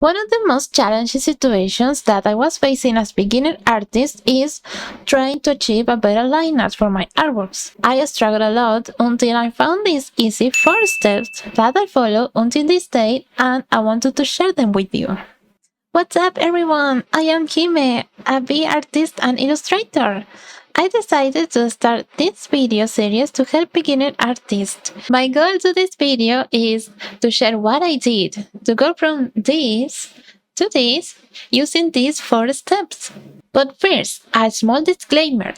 One of the most challenging situations that I was facing as beginner artist is trying to achieve a better line art for my artworks. I struggled a lot until I found these easy 4 steps that I follow until this day, and I wanted to share them with you. What's up everyone, I am Hime, a bee artist and illustrator. I decided to start this video series to help beginner artists. My goal to this video is to share what I did to go from this to this using these 4 steps. But first, a small disclaimer.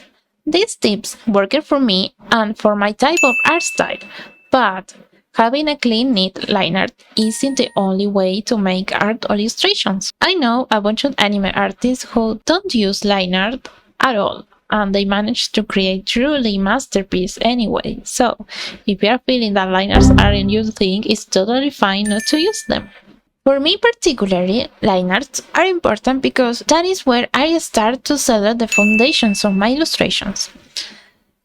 These tips worked for me and for my type of art style, but having a clean, neat line art isn't the only way to make art or illustrations. I know a bunch of anime artists who don't use line art at all, and they manage to create truly masterpiece anyway. So, if you are feeling that line arts aren't your thing, it's totally fine not to use them. For me particularly, line arts are important because that is where I start to settle the foundations of my illustrations.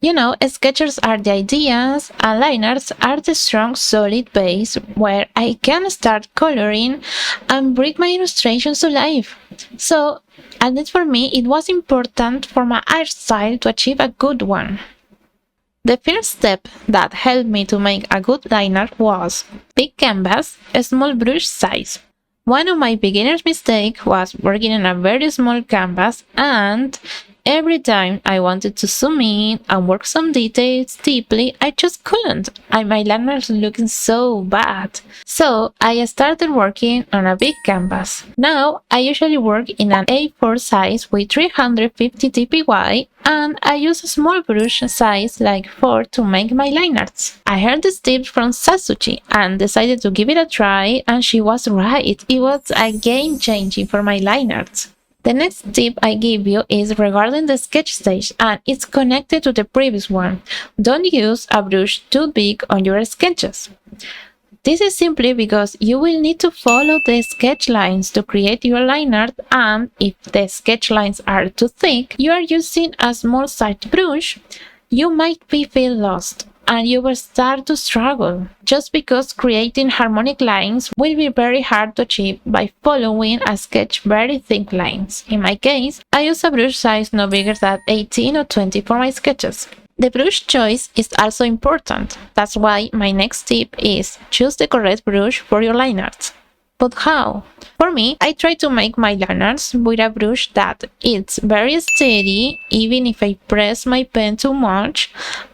You know, sketches are the ideas, and line arts are the strong, solid base where I can start coloring and bring my illustrations to life. So, at least for me, it was important for my art style to achieve a good one. The first step that helped me to make a good line art was big canvas, a small brush size. One of my beginner's mistakes was working on a very small canvas, and every time I wanted to zoom in and work some details deeply, I just couldn't, and my line art was looking so bad. So I started working on a big canvas. Now I usually work in an A4 size with 350 dpi, and I use a small brush size like 4 to make my line arts. I heard this tip from Sasuchi and decided to give it a try, and she was right. It was a game changing for my line arts. The next tip I give you is regarding the sketch stage, and it's connected to the previous one. Don't use a brush too big on your sketches. This is simply because you will need to follow the sketch lines to create your line art, and if the sketch lines are too thick, you are using a small sized brush, you might feel lost and you will start to struggle, just because creating harmonic lines will be very hard to achieve by following a sketch very thick lines. In my case, I use a brush size no bigger than 18 or 20 for my sketches. The brush choice is also important. That's why my next tip is choose the correct brush for your line arts. But how? For me, I try to make my line arts with a brush that is very steady even if I press my pen too much,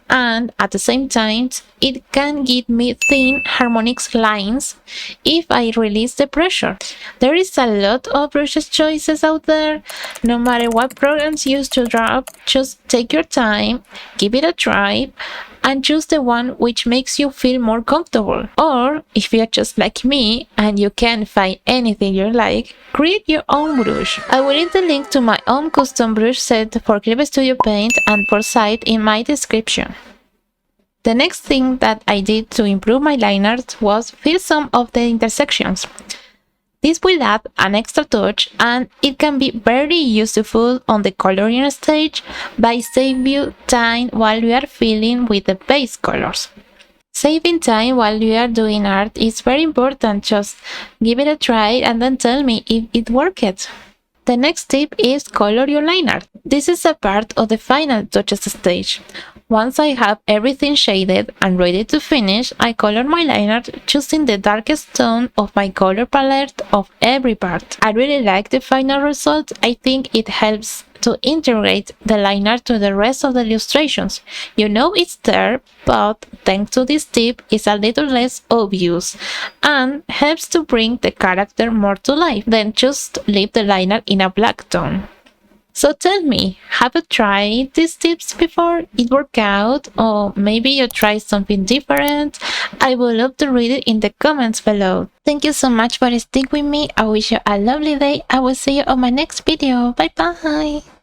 and at the same time it can give me thin harmonic lines if I release the pressure. There is a lot of brush choices out there. No matter what programs you use to draw, just take your time, give it a try, and choose the one which makes you feel more comfortable. Or, if you're just like me and you can't find anything you like, create your own brush. I will leave the link to my own custom brush set for Clip Studio Paint and for site in my description. The next thing that I did to improve my line art was fill some of the intersections. This will add an extra touch, and it can be very useful on the coloring stage by saving you time while you are filling with the base colors. Saving time while you are doing art is very important. Just give it a try and then tell me if it worked. The next tip is color your line art. This is a part of the final touches stage. Once I have everything shaded and ready to finish, I color my line art choosing the darkest tone of my color palette of every part. I really like the final result. I think it helps to integrate the line art to the rest of the illustrations. You know it's there, but thanks to this tip, it's a little less obvious and helps to bring the character more to life than just leave the line art in a black tone. So tell me, have you tried these tips before? It worked out? Or maybe you tried something different? I would love to read it in the comments below. Thank you so much for sticking with me. I wish you a lovely day. I will see you on my next video. Bye bye!